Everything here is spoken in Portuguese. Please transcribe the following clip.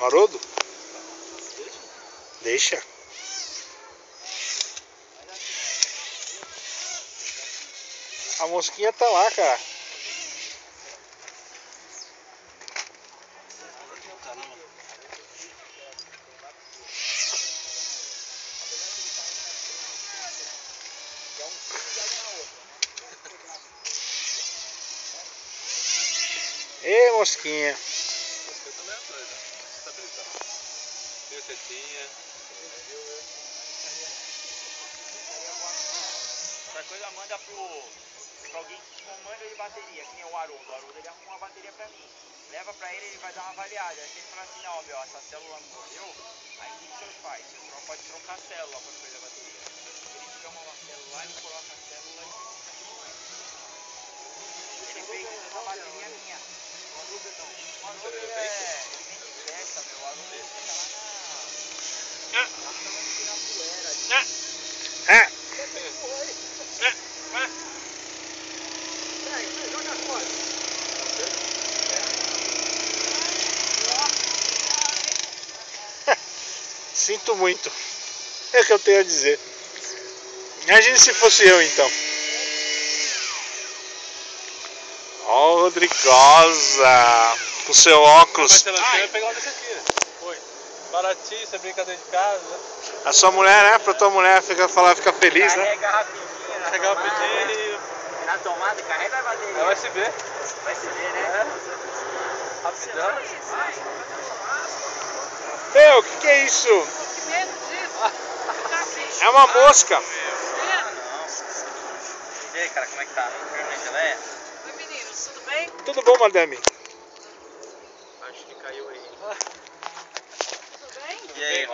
Haroldo? Deixa. A mosquinha tá lá, cara. Ê, mosquinha. Você também é doida. Estabilizar. Viu, tetinha? Qualquer coisa manda pra alguém que comanda de bateria, que nem o Haroldo. O Haroldo ele arruma uma bateria pra mim. Leva pra ele vai dar uma avaliada. Aí ele fala assim, não, meu, essa célula morreu. Aí o que o senhor faz? O senhor pode trocar a célula pra perder a bateria. Ele chama uma célula e coloca a célula e ele fez isso na bateria minha. O Haroldo ele vende peça, meu. O Haroldo ele fica lá na câmara de Pirapuera ali. Joga fora. Sinto muito. É o que eu tenho a dizer. Imagine se fosse eu, então. Ó, oh, Rodrigosa. Com seu óculos. Mas se ela quer pegar um desse aqui, né? Foi. Baratinho, você brinca dentro de casa, né? A sua mulher, né? Pra tua mulher fica feliz, né? Carrega rapidinho. Carregar rapidinho e... Na tomada, carrega a bateria. É USB. Vai se ver, né? É. Rapidão. Meu, o que é isso? Que medo disso? É uma mosca. E aí, cara, como é que tá? Firme, geleia? Oi, meninos, tudo bem? Tudo bom, madame? Acho que caiu aí. Tudo bem? E aí,